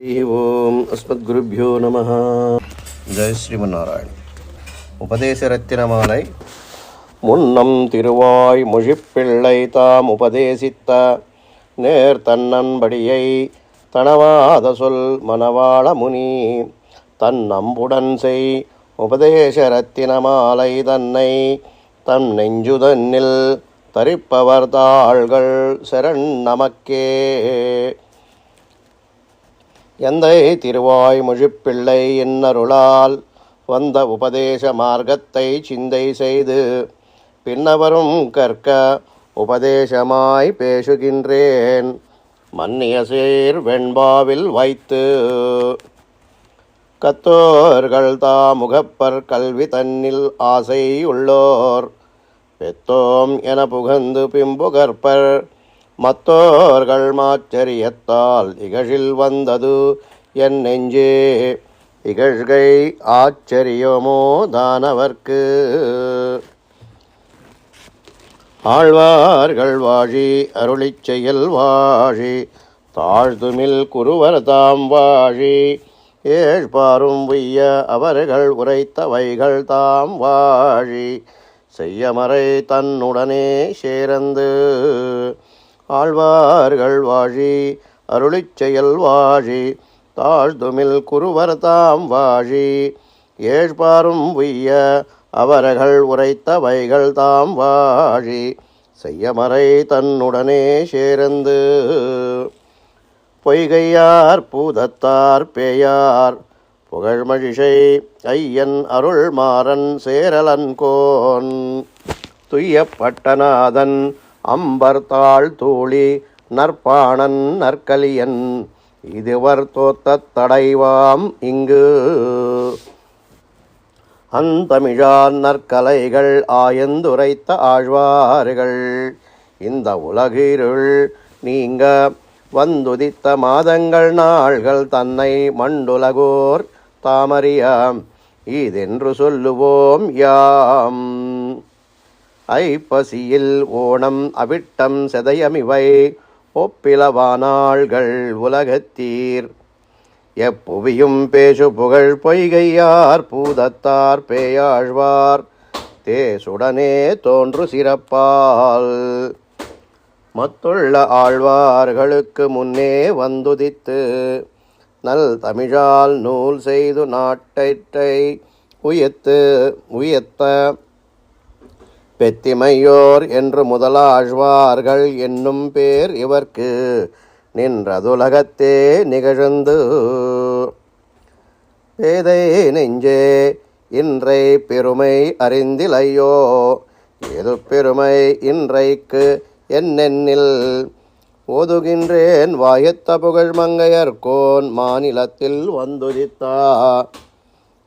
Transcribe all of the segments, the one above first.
ஓம் அஸ்மத்குருப்யோ நமஹ. ஜெய் ஸ்ரீமன்னாராயண். உபதேச ரத்தினமாலை. முன்னம் திருவாய் மொழிப்பிள்ளை தாம் உபதேசித்த நேர் தன்னன்படியை தனவாத சொல் மணவாள முனி தன்னம்புடன் செய் உபதேச ரத்தினமாலை தன்னை தம் நெஞ்சுதன்னில் தரிப்பவர் தாள்கள் சரண் நமக்கே. எந்தை திருவாய் மொழிப்பிள்ளை என்னருளால் வந்த உபதேச மார்க்கத்தை சிந்தை செய்து பின்னவரும் கற்க உபதேசமாய் பேசுகின்றேன். மன்னிய சீர் வெண்பாவில் வைத்து கத்தோர்கள் தாமுகப்பர் கல்வி தன்னில் ஆசை உள்ளோர் பெத்தோம் என புகந்து பிம்புகற்பர் மத்தோர்கள் மாச்சரியத்தால் இகழில் வந்தது என் நெஞ்சே இகழ்கை ஆச்சரியமோ தானவர்க்கு. ஆழ்வார்கள் வாழி அருளிச் செயல் வாழி தாழ்துமில் குருவர் தாம் வாழி ஏழ்பாரும் உய்ய அவர்கள் உரைத்தவைகள் தாம் வாழி செய்யமறை தன்னுடனே சேரந்து. ஆழ்வார்கள் வாழி அருளிச் செயல் வாழி தாழ்துமில் குருவர் தாம் வாழி ஏழ்பாரும் உய்ய அவர்கள் உரைத்தவைகள் தாம் வாழி செய்யமறை தன்னுடனே சேர்ந்து. பொய்கையார் பூதத்தார் பேயார் புகழ்மழிசை ஐயன் அருள் மாறன் சேரலன்கோன் துய்யப்பட்டநாதன் அம்பர்தாள் தூளி நற்பாணன் நற்கலியன் இதுவர் தோத்தத் தடைவாம் இங்கு. அந்தமிழான் நற்கலைகள் ஆயந்துரைத்த ஆழ்வார்கள் இந்த உலகிருள் நீங்க வந்துதித்த மாதங்கள் நாள்கள் தன்னை மண்டுலகோர் தாமறியாம் இதென்று சொல்லுவோம் யாம். ஐப்பசியில் ஓணம் அவிட்டம் செதயமிவை ஒப்பிலவானாள்கள் உலகத்தீர் எப்புவியும் பேசு புகழ் பொய்கையார் பூதத்தார் பேயாழ்வார் தேசுடனே தோன்று சிறப்பால். மத்துள்ள ஆழ்வார்களுக்கு முன்னே வந்துதித்து நல் தமிழால் நூல் செய்து நாட்டை உயர்த்த பெத்திமையோர் என்று முதலாழ்வார்கள் என்னும் பேர் இவர்க்கு நின்றதுலகத்தே நிகழ்ந்து. பேதை நெஞ்சே இன்றை பெருமை அறிந்திலையோ ஏது பெருமை இன்றைக்கு என்னென்னில் ஓதுகின்றேன் வாயத்த புகழ் மங்கையர்கோன் மாநிலத்தில் வந்துதித்தா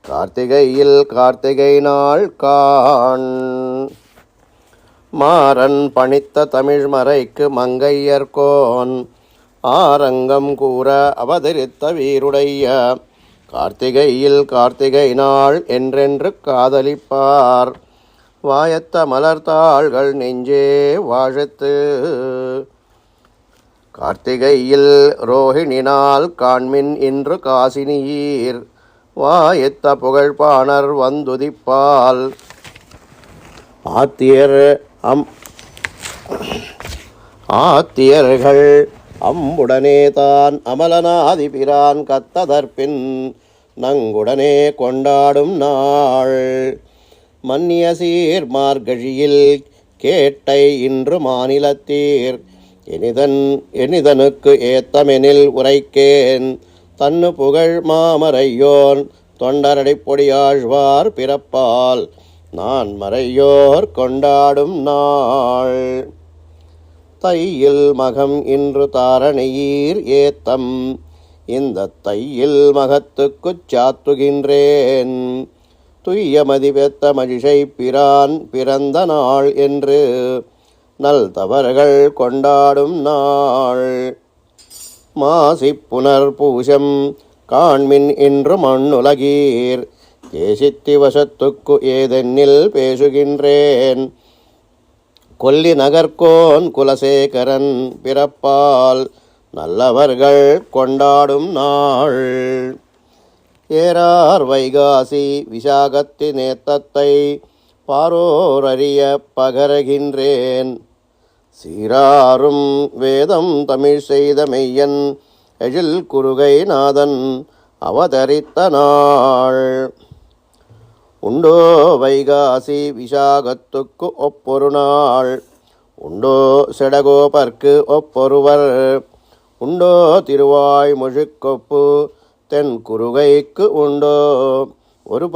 கார்த்திகையில் கார்த்திகை நாள் காண். மாறன் பணித்த தமிழ் மறைக்கு மங்கையர்கோன் ஆரங்கம் கூற அவதரித்த வீருடைய கார்த்திகையில் கார்த்திகை நாள் என்றென்று காதலிப்பார் வாயத்த மலர்த்தாள்கள் நெஞ்சே வாழத்து. கார்த்திகையில் ரோஹிணினால் காண்மின் இன்று காசினியீர் வாயத்த புகழ்பாணர் வந்துதிப்பால். ஆத்தியர்கள் அம்புடனே தான் அமலனாதிபிரான் கத்ததற்பின் நங்குடனே கொண்டாடும் நாள். மன்னிய சீர் மார்கழியில் கேட்டை இன்று மாநிலத்தீர் எனிதனுக்கு ஏத்தமெனில் உரைக்கேன் தன்னு புகழ் மாமரையோன் தொண்டரடிப் பொடியாழ்வார் பிறப்பால் நான் மறையோர் கொண்டாடும் நாள். தையில் மகம் இன்று தாரணையீர் ஏத்தம் இந்த தையில் மகத்துக்குச் சாத்துகின்றேன் துய்யமதி பெத்த மகிஷை பிரான் பிறந்த நாள் என்று நல் தவறுகள் கொண்டாடும் நாள். மாசிப் புனர் பூஷம் காண்மின் இன்று மண்ணுலகீர் தேசித்தி வசத்துக்கு ஏதென்னில் பேசுகின்றேன் கொல்லி நகர்கோன் குலசேகரன் பிறப்பால் நல்லவர்கள் கொண்டாடும் நாள். ஏறார் வைகாசி விசாகத்தி நேத்தத்தை பாரோர் அறிய பகரகின்றேன். சீராரும் வேதம் தமிழ் செய்த மெய்யன் எழில் குறுகை நாதன் அவதரித்த நாள். உண்டோ வைகாசி விசாகத்துக்கு ஒப்பொரு நாள். உண்டோ செடகோபர்க்கு ஒப்பொருவர். உண்டோ திருவாய் முழுக்கொப்பு தென் குறுகைக்கு உண்டோ ஒரு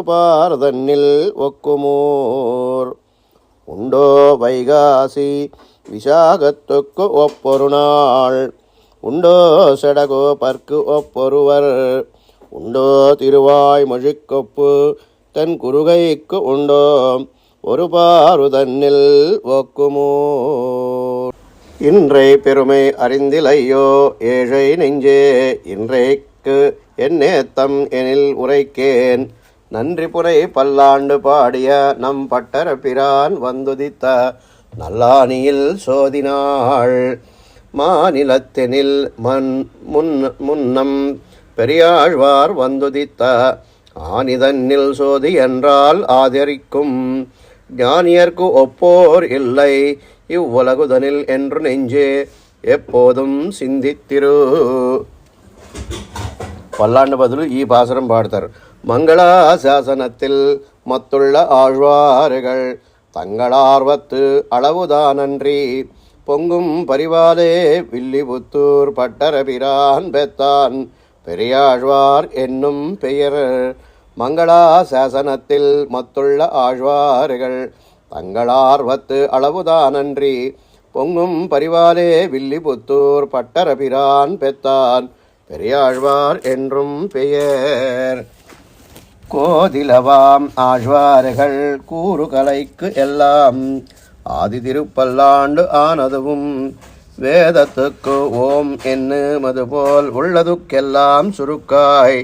பாரதன்னில் ஒக்குமோர். உண்டோ வைகாசி விசாகத்துக்கு ஒப்பொரு நாள். உண்டோ செடகோபர்க்கு ஒப்பொருவர். உண்டோ திருவாய் மொழிக்கொப்பு தென் குறுகைக்கு உண்டோ ஒரு பாருதன்னில் ஒக்குமோர். இன்றை பெருமை அறிந்திலையோ ஏழை நெஞ்சே, இன்றைக்கு என்னேத்தம் எனில் உரைக்கேன். நன்றி புரை பல்லாண்டு பாடிய நம் பட்டர பிரான் வந்துதித்த நல்லானியில் சோதினாள். மாநிலத்தெனில் முன்னம் பெரியாழ்வார் வந்துதித்த ஆனிதன்னில் சோதி என்றால் ஆதரிக்கும். ஞானியர்க்கு ஒப்போர் இல்லை இவ்வுலகுதனில் என்று நெஞ்சே எப்போதும் சிந்தித்திரு. பல்லாண்டு பதில் ஈ பாசரம் பாடுத்தார். மங்களாசாசனத்தில் மத்துள்ள ஆழ்வார்கள் தங்களார்வத்து அளவுதானன்றி பொங்கும் பரிவாலே வில்லிபுத்தூர் பட்டரபிரான் பெத்தான் பெரியாழ்வார் என்னும் பெயர். மங்களாசாசனத்தில் மத்துள்ள ஆழ்வார்கள் தங்களார்வத்து அளவுதானன்றி பொங்கும் பரிவாலே வில்லிபுத்தூர் பட்டரபிரான் பெத்தான் பெரியாழ்வார் என்றும் பெயர். கோதிலவாம் ஆழ்வார்கள் கூறுகலைக்கு எல்லாம் ஆதி திருப்பல்லாண்டு ஆனதுவும் வேதத்துக்கு ஓம் என்னுமதுபோல் உள்ளதுக்கெல்லாம் சுருக்காய்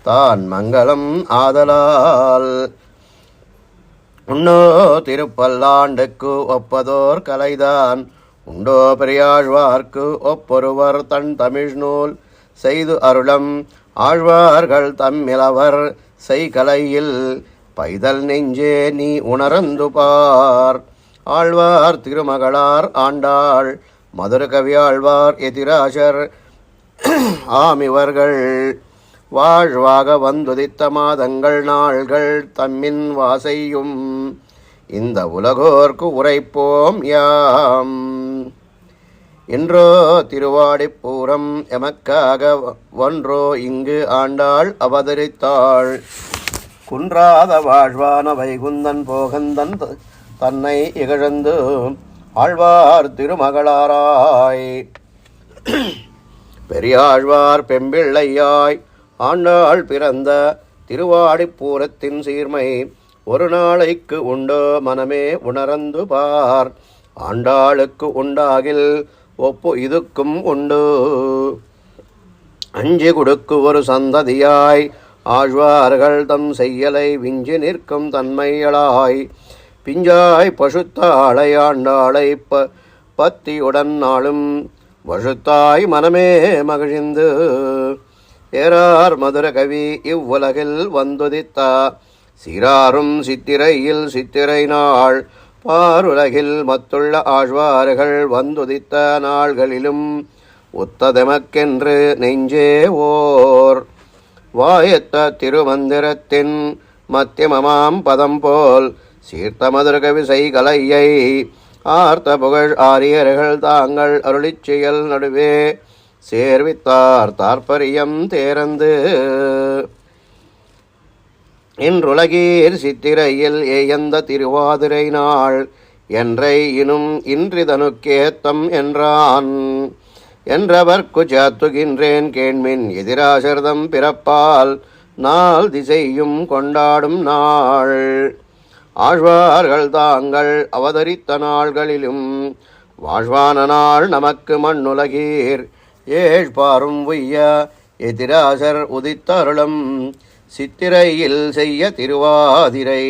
தான் மங்களம் ஆதலால். உண்டோ திருப்பல்லாண்டுக்கு ஒப்பதோர் கலைதான். உண்டோ பெரியாழ்வார்க்கு ஒப்பொருவர் தன் தமிழ் நூல் செய்து அருளம். ஆழ்வார்கள் தம்மிலவர் செய்கலையில் பைதல் நெஞ்சே நீ உணரந்து பார். ஆழ்வார் திருமகளார் ஆண்டாள் மதுர கவியாழ்வார் எதிராசர் ஆமிவர்கள் வாழ்வாக வந்துதித்த மாதங்கள் நாள்கள் தம்மின் வாசையும் இந்த உலகோர்க்கு உரைப்போம் யாம். இன்றோ திருவாடிப்பூரம் எமக்காக ஒன்றோ இங்கு ஆண்டாள் அவதரித்தாள். குன்றாத வாழ்வான வைகுந்தன் போகந்தன் தன்னை இகழந்து ஆழ்வார் திருமகளாராய் பெரியாழ்வார் பெம்பிள்ளையாய் ஆண்டாள் பிறந்த திருவாடிப்பூரத்தின் சீர்மை ஒரு நாளைக்கு உண்டோ மனமே உணரந்து பார். ஆண்டாளுக்கு உண்டாகில் ஒப்பு இதுக்கும் உண்டு. அஞ்சி கொடுக்கு ஒரு சந்ததியாய் ஆழ்வார்கள் தம் செய்யலை விஞ்சி நிற்கும் தன்மையளாய் பிஞ்சாய் பசுத்தாளை ஆண்டாளை பத்தியுடன் நாளும் வசுத்தாய் மனமே மகிழ்ந்து ஏறார் மதுர கவி இவ்வுலகில் வந்துதித்த சீராரும் சித்திரையில் சித்திரை நாள் பாருலகில் மத்துள்ள ஆழ்வார்கள் வந்துதித்த நாள்களிலும் ஒத்ததெமக்கென்று நெஞ்சே ஓர். வாயத்த திருமந்திரத்தின் மத்தியமமாம் பதம் போல் சீர்த்த மதுரகவி செய்கலையை ஆர்த்த புகழ் ஆரியர்கள் தாங்கள் அருளிச் செயல் நடுவே சேர்வித்தார் தாற்பரியம் தேரந்து. இன்றுலகீர் சித்திரையில் ஏயந்த திருவாதிரை நாள் என்றை இனும் இன்றிதனுக்கேத்தம் என்றான். என்றவர்க்கு சாத்துகின்றேன் கேண்மின் எதிராசர்தம் பிறப்பால் நாள் திசையும் கொண்டாடும் நாள். ஆழ்வார்கள் தாங்கள் அவதரித்த நாள்களிலும் வாழ்வான நாள் நமக்கு மண்ணுலகீர் ஏழ்பாரும் உய்ய எதிராசர் உதித்தருளும் சித்திரையில் செய்ய திருவாதிரை.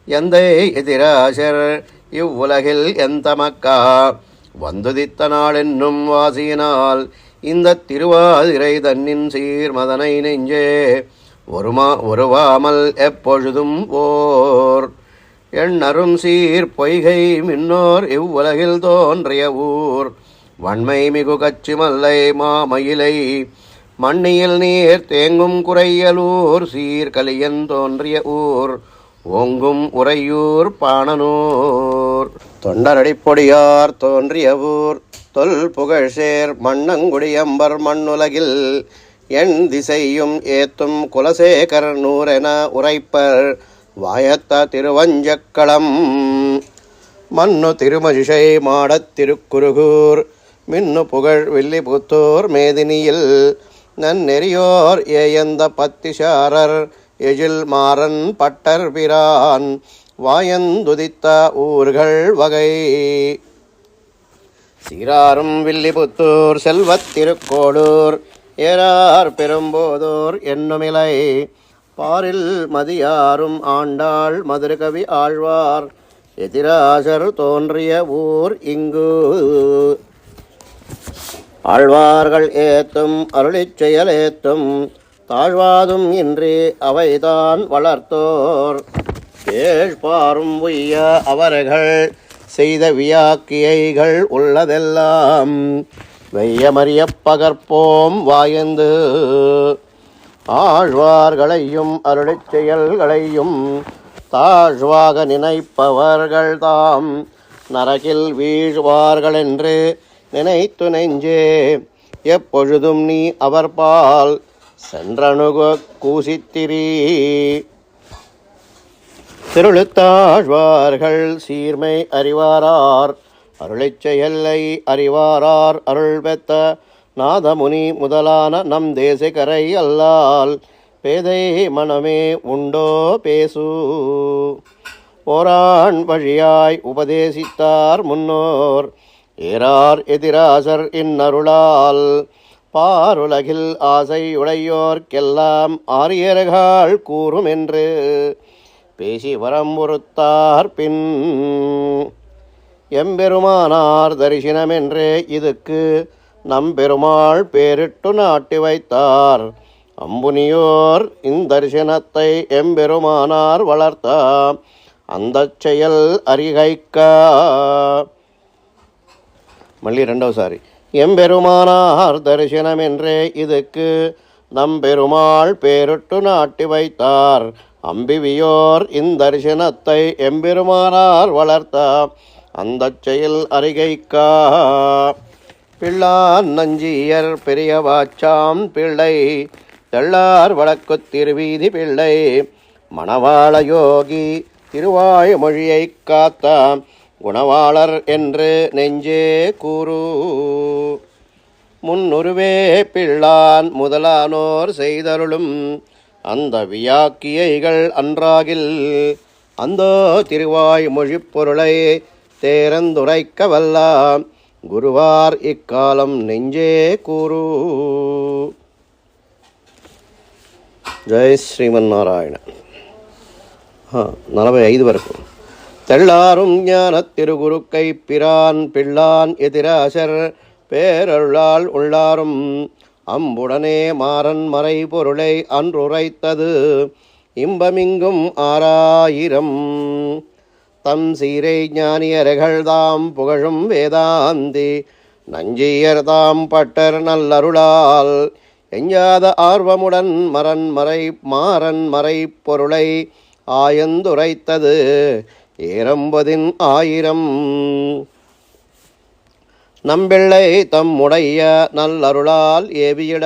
எந்தை எதிராசர் இவ்வுலகில் எந்தமக்கா வந்துதித்த நாள் என்னும் வாசியினால் இந்த திருவாதிரை தன்னின் சீர் மதனை நெஞ்சே ஒருவாமல் எப்பொழுதும் போர் எண்ணரும் சீர் பொய்கை மின்னோர் இவ்வுலகில் தோன்றிய ஊர் வன்மை மிகு கச்சி மல்லை மாமயிலை மண்ணியில் நீர் தேங்கும் குறையலூர் சீர்கலியன் தோன்றிய ஊர் ஓங்கும் உறையூர் பாணனூர் தொண்டரடிப்பொடியார் தோன்றிய ஊர் தொல் புகழ்சேர் மண்ணங்குடியம்பர் மண்ணுலகில் என் திசையும் ஏத்தும் குலசேகர் நூரென உரைப்பர் வாயத்த திருவஞ்சக்களம் மண்ணு திருமதிஷை மாடத் திருக்குருகூர் மின்னு புகழ் வில்லிபுத்தூர் மேதினியில் நன்னெறியோர் ஏயந்த பத்திசாரர் எழில் மாறன் பட்டர் பிரான் வாயந்துதித்த ஊர்கள் வகை சீராரும் வில்லிபுத்தூர் செல்வத் திருக்கோளூர் ஏறார் பெரும்போதோர் என்னுமிலை பாரில் மதியாரும் ஆண்டாள் மதுரகவி ஆழ்வார் எதிராசர் தோன்றிய ஊர் இங்கு ஆழ்வார்கள் ஏத்தும் அருளிச் செயல் ஏத்தும் தாழ்வாதும் இன்றி அவைதான் வளர்த்தோர் ஏழ்பாரும் உய்ய அவர்கள் செய்த வியாக்கியைகள் உள்ளதெல்லாம் வெய்யமறிய பகற்போம் வாயந்து ஆழ்வார்களையும் அருளிச் செயல்களையும் தாழ்வாக நினைப்பவர்கள் தாம் நரகில் வீழ்வார்களென்று நினைத்து நெஞ்சே எப்பொழுதும் நீ அவர்பால் சென்றணுக கூசித்திரி திருளுத்தாழ்வார்கள் சீர்மை அறிவாரார் அருளிச் செயலை அறிவாரார் அருள் பெத்த நாதமுனி முதலான நம் தேசிகரை அல்லால் பேதை மனமே உண்டோ பேசு ஓரான் வழியாய் உபதேசித்தார் முன்னோர் ஏறார் எதிராசர் இன்னருளால் பாருலகில் ஆசை உடையோர்க்கெல்லாம் ஆரியர்கள் கூறும் என்று பேசி வரம் பொறுத்தார் பின் எம்பெருமானார் தரிசனமென்றே இதுக்கு நம்பெருமாள் பேரிட்டு நாட்டி வைத்தார் அம்புனியோர் இந்தரிசனத்தை எம்பெருமானார் வளர்த்த அந்த செயல் அறிகைக்க மல்லி ரெண்டாவது சாரி எம்பெருமானார் தரிசனமென்றே இதுக்கு நம்பெருமாள் பேரிட்டு நாட்டி வைத்தார் அம்பிவியோர் இந்தரிசனத்தை எம்பெருமானார் வளர்த்த அந்த செயல் அறிகைக்கா பிள்ளான் நஞ்சியர் பெரியவாச்சாம் பிள்ளை தெள்ளார் வழக்கு திருவீதி பிள்ளை மணவாள யோகி திருவாய் மொழியை காத்த குணவாளர் என்று நெஞ்சே கூறு முன்னுருவே பிள்ளான் முதலானோர் செய்தருளும் அந்த வியாக்கியைகள் அன்றாகில் அந்தோ திருவாய் மொழிப்பொருளை தேரந்துரைக்க வல்லாம் குருவார் இக்காலம் நெஞ்சே கூறு. ஜெய் ஸ்ரீமன் நாராயண. 45 వరకు. தெள்ளாரும் ஞான திருகுருக்கை பிரான் பிள்ளான் எதிராசர் பேரருளால் உள்ளாரும் அம்புடனே மாறன் மறை பொருளை அன்றுரைத்தது இன்பமிங்கும் 6000 தம் சீரை ஞானியர்கள் தாம் புகழும் வேதாந்தி நஞ்சியர் தாம் பட்டர் நல்லருளால் எஞ்சாத ஆர்வமுடன் மாறன் மறை பொருளை ஆயந்துரைத்தது 1000 நம்பிள்ளை தம்முடைய நல்லருளால் ஏவியிட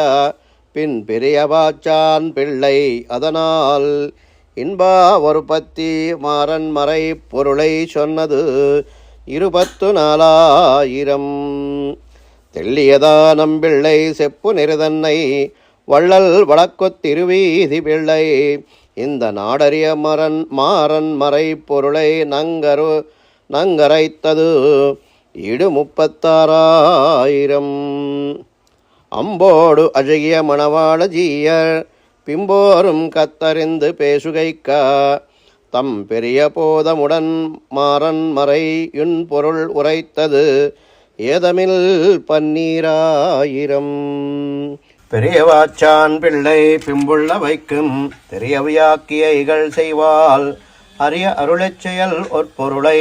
பின் பெரியவாச்சான் பிள்ளை அதனால் இன்பா ஒரு பத்தி மாறன் மறை பொருளை சொன்னது 24,000 தெள்ளியதா நம்பிள்ளை செப்பு நிறுதன்னை வள்ளல் வழக்குத் திருவீதி பிள்ளை இந்த நாடறிய மாறன் மறை பொருளை நங்கரைத்தது 36,000 அம்போடு அழகிய மணவாள ஜீயர் பிம்போரும் கத்தறிந்து பேசுகைக்க தம் பெரிய போதமுடன் மாறன் மறை பொருள் உரைத்தது ஏதமில் பன்னீராயிரம். பெரியவாச்சான் பிள்ளை பிம்புள்ள வைக்கும் தெரியவியாக்கியைகள் செய்வாள் அரிய அருளச் செயல் ஒற்பொருளை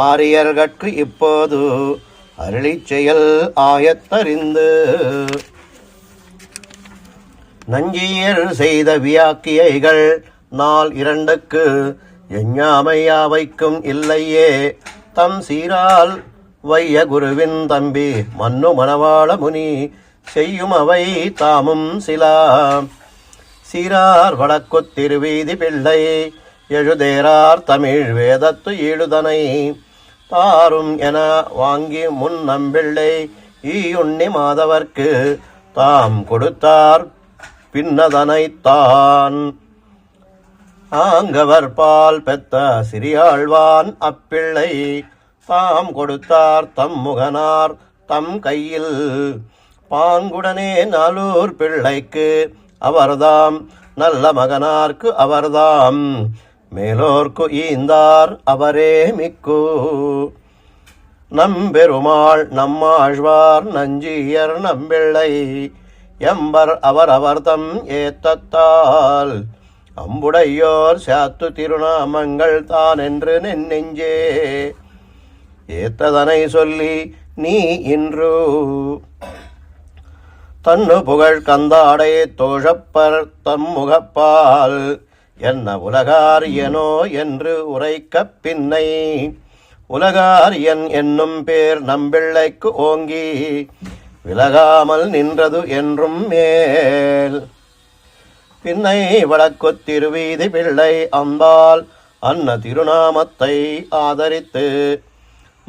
ஆரியர்கட்கு இப்போது அருளிச் செயல் ஆயத்தறிந்து நஞ்சியர் செய்த வியாக்கியைகள் நாள் 2க்கு எஞ்ஞாமையாவைக்கும் இல்லையே தம் சீரால் வைய குருவின் தம்பி மன்னு மணவாள முனி செய்யும் அவை தாமும் சிலா சீரார் வடக்குத் திருவீதி பிள்ளை எழுதேரார் தமிழ் வேதத்து ஈடுதனை தாரும் என வாங்கி முன் நம்பிள்ளை ஈயுண்ணி மாதவர்க்கு தாம் கொடுத்தார் பின்னதனைத்தான் ஆங்கவர் பால் பெத்த சிறியாழ்வான் அப்பிள்ளை தாம் கொடுத்தார் தம் முகனார் தம் கையில் பாங்குடனே நாலூர் பிள்ளைக்கு அவர்தாம் நல்ல மகனார்க்கு அவர்தாம் மேலோர்க்கு ஈந்தார் அவரே மிக்கு நம்பெருமாள் நம்மாழ்வார் நஞ்சியர் நம்பிள்ளை எம்பர் அவர்தம் ஏத்தத்தால் அம்புடையோர் சாத்து திருநாமங்கள் தான் என்று நெஞ்சே ஏத்ததனை சொல்லி நீ இன்று தன்னு புகழ் கந்தாடை தோழப்பர் தம் முகப்பால் என்ன உலகாரியனோ என்று உரைக்கப் பின்னை உலகாரியன் என்னும் பேர் நம்பிள்ளைக்கு ஓங்கி விலகாமல் நின்றது என்றும் மேல் பின்னை வடக்குத் திருவீதி பிள்ளை அம்பாள் அன்ன திருநாமத்தை ஆதரித்து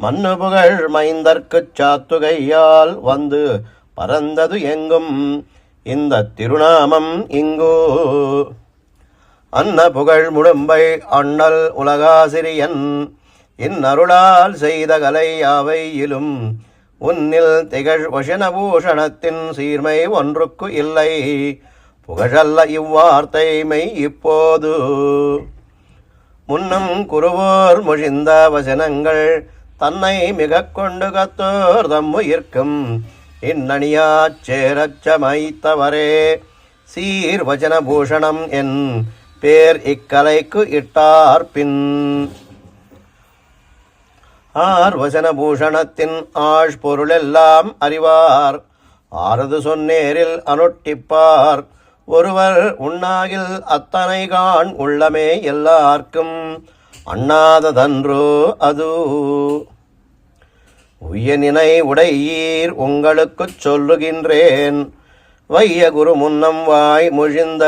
மன்னு புகழ் மைந்தர்க்குச் சாத்துகையால் வந்து பரந்தது எங்கும் இந்த திருநாமம் இங்கோ அன்ன புகழ் முடும்பை அண்ணல் உலகாசிரியன் இன்னருளால் செய்த கலை யாவையிலும் உன்னில் திகழ் வசனபூஷணத்தின் சீர்மை ஒன்றுக்கு இல்லை புகழல்ல இவ்வார்த்தை மெய் இப்போது முன்னும் குருவோர் மொழிந்த வசனங்கள் தன்னை மிக கொண்டு கத்தோர் தம்முயிர்க்கும் இன்னணியாச் சேரச்சமைத்தவரே சீர் வச்சனபூஷணம் என் பேர் இக்கலைக்கு இட்டார் பின் ஆர் வசனபூஷணத்தின் ஆஷ் பொருளெல்லாம் அறிவார் ஆறது சொன்னேரில் அனுட்டிப்பார் ஒருவர் உண்ணாகில் அத்தனை காண் உள்ளமே எல்லார்க்கும் அண்ணாததன்றோ அது உய்யனினை உடையீர் உங்களுக்குச் சொல்லுகின்றேன் வைய குரு முன்னம் வாய் முழிந்த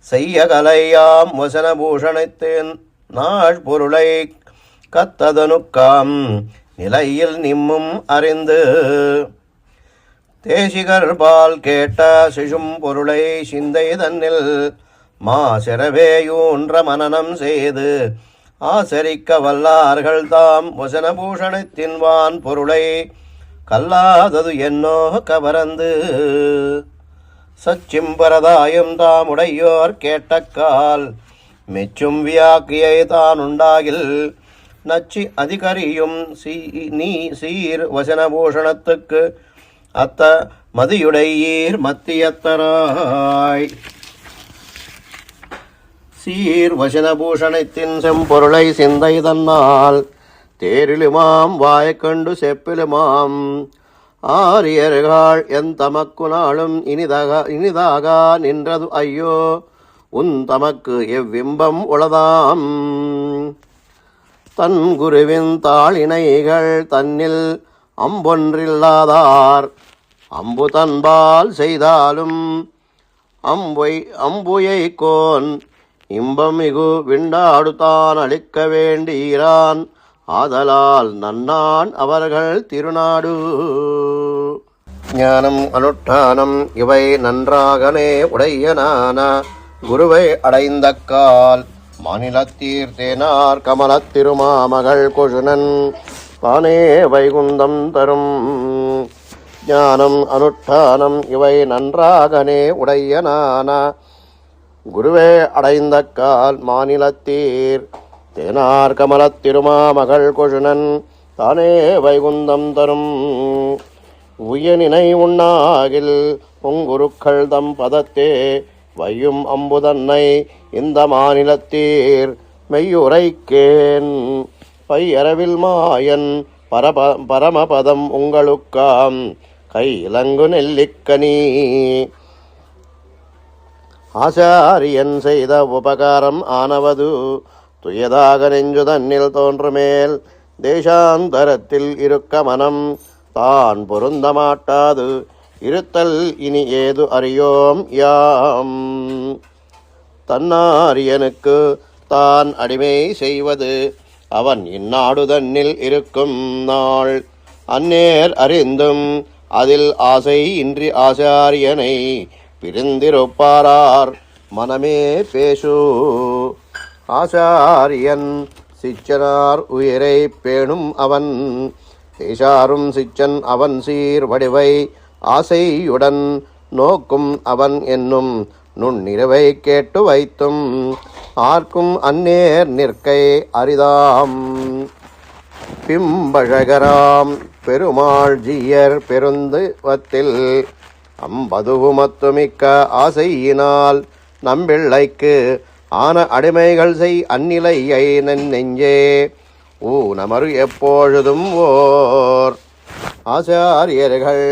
செய்ய கலையாம் வசனபூஷணத்தின் நாள் பொருளை கத்ததனுக்காம் நிலையில் நிம்மும் அறிந்து தேசிகர் பால் கேட்ட சிசும் பொருளை சிந்தை தன்னில் மாசிறவேயூன்ற மனனம் செய்து ஆசரிக்க வல்லார்கள் தாம் வசனபூஷணத்தின் வான் பொருளை கல்லாதது என்னோ கவரந்து சச்சிம்பரதாயும் தாமுடையோர் கேட்டக்கால் மெச்சும் வியாக்கியை தான் உண்டாகில் நச்சி அதிகரியும் நீ சீர் வசனபூஷணத்துக்கு அத்த மதியுடையீர் மத்தியத்தராய் சீர் வசனபூஷணத்தின் செம்பொருளை சிந்தை தன்னால் தேரிலுமாம் வாய்க்கண்டு செப்பிலுமாம் ஆரியர்கள் என் தமக்கு நாளும் இனிதாக நின்றது ஐயோ உன் தமக்கு எவ்விம்பம் உளதாம் தன் குருவின் தாளினைகள் தன்னில் அம்பொன்றில்லாதார் அம்பு தன்பால் செய்தாலும் அம்புயை கோன் இன்பமிகு விண்டாடுதான் அளிக்க வேண்டீரான் ஆதலால் நன்னான் அவர்கள் திருநாடு ஞானம் அனுஷ்டானம் இவை நன்றாகனே உடையனான குருவை அடைந்தக்கால் மாநிலத்தீர்த்தேனார் கமலத் திருமாமகள் கொழுனன் தானே வைகுந்தம் தரும் ஞானம் அனுஷ்டானம் இவை நன்றாகனே உடையனான குருவே அடைந்தக்கால் மாநிலத்தீர் தேனார் கமலத் திருமாமகள் கொழுனன் தானே வைகுந்தம் தரும். உயனினை உண்ணாகில் உங்குருக்கள் தம் பதத்தே வையும் அம்புதன்னை இந்த மாநிலத்தீர் மெய்யுரைக்கேன். பையரவில் மாயன் பரமபதம் உங்களுக்காம் கையிலங்கு நெல்லிக்கனி. ஆசாரியன் செய்த உபகாரம் ஆனவது துயதாக நெஞ்சு தன்னில் தோன்றுமேல் தேசாந்தரத்தில் இருக்க மனம் தான் பொருந்த மாட்டாது இருத்தல் இனி ஏது அறியோம் யாம். தன்னாரியனுக்கு தான் அடிமை செய்வது அவன் இந்நாடு தன்னில் இருக்கும் நாள். அந்நேர் அறிந்தும் அதில் ஆசை இன்றி ஆசாரியனை பிரிந்திருப்பாரார் மனமே பேசு. ஆசாரியன் சிச்சனார் உயிரை பேணும் அவன் தேசாரும் சிச்சன் அவன் சீர் வடிவை ஆசையுடன் நோக்கும் அவன் என்னும் நுண்ணிரவை கேட்டு வைத்தும் ஆர்க்கும் அந்நேர் நிற்கை அரிதாம். பிம்பழகராம் பெருமாள் ஜீயர் பெருந்துவத்தில் அம்பதுவுமத்துமிக்க ஆசையினால் நம்பிள்ளைக்கு ஆன அடிமைகள் செய் அந்நிலையை நெஞ்சே ஊனமறு எப்பொழுதும் ஓர். ஆசாரியர்கள்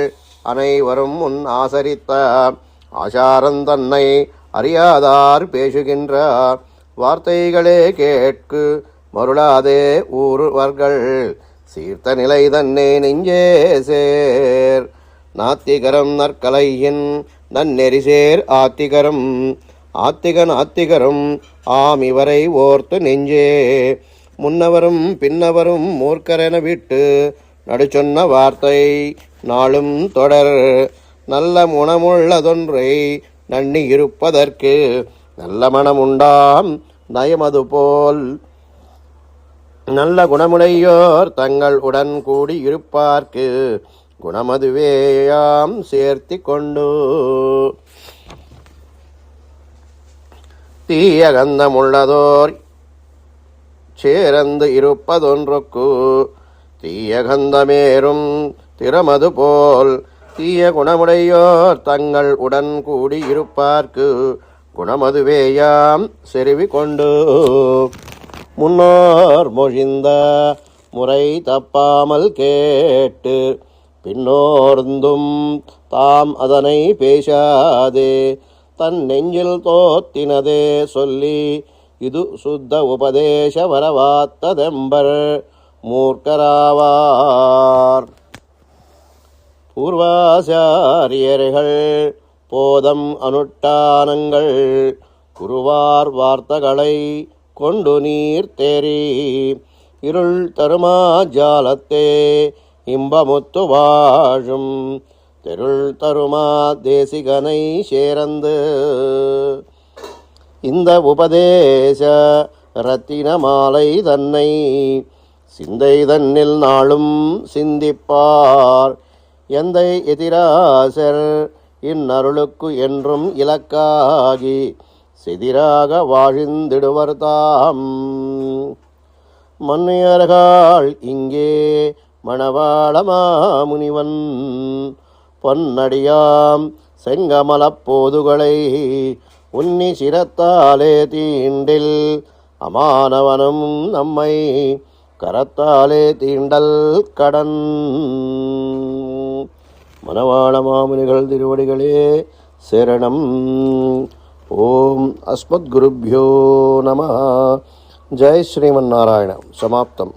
அனைவரும் முன் ஆசரித்த ஆசாரந்தன்னை அறியாதார் பேசுகின்ற வார்த்தைகளே கேட்கு மருளாதே ஊருவர்கள் சீர்த்த நிலை தன்னை நெஞ்சே சேர். நாத்திகரம் நற்கலையின் நன்னெறிசேர் ஆத்திகரம் ஆத்திகரும் ஆம் இவரை ஓர்த்து நெஞ்சே. முன்னவரும் பின்னவரும் மூர்க்கரென விட்டு நடுச்சொன்ன வார்த்தை நாளும் தொடர். நல்ல குணமுள்ளதொன்றை நன்னி இருப்பதற்கு நல்ல மனமுண்டாம் நயமது போல். நல்ல குணமுடையோர் தங்கள் உடன் கூடி இருப்பார்க்கு குணமதுவேயாம் சேர்த்தி கொண்டு. தீய கந்தமுள்ளதோர் சேரந்து இருப்பதொன்றுக்கு தீய கந்தமேறும் திறமது போல். தீய குணமுடையோர் தங்கள் உடன் கூடி இருப்பார்க்கு குணமதுவேயாம் செருவி கொண்டு. முன்னோர் மொழிந்த முறை தப்பாமல் கேட்டு பின்னோர்ந்தும் தாம் அதனை பேசாதே தன் நெஞ்சில் தோத்தினதே சொல்லி இது சுத்த உபதேச வரவாத்ததெம்பர் மூர்க்கராவார். பூர்வாசாரியர்கள் போதம் அனுஷ்டானங்கள் குருவார் வார்த்தைகளை கொண்டு நீர் தேறி இருள் தருமா ஜாலத்தே இன்பமுத்து வாழும் தெருள் தருமா தேசிகனை சேரந்து. இந்த உபதேச ரத்தின மாலை தன்னை சிந்தை தன்னில் நாளும் சிந்திப்பார் எந்தை எதிராசர் இந்நருளுக்கு என்றும் இலக்காகி செதிராக வாழ்ந்திடுவர் தாம். மன்னியர்கள் இங்கே மணவாளமாமுனிவன் பொன்னடியாம் செங்கமலப் போதுகளை உன்னி சிரத்தாலே தீண்டில் அமானவனும் நம்மை கரத்தாலே தீண்டல் கடன். மணவாள மாமுனிகள் திருவடிகளே சரணம். ஓம் அஸ்மத் குருப்யோ நமः. ஜெய் ஸ்ரீமன்னாராயண. சமாப்தம்.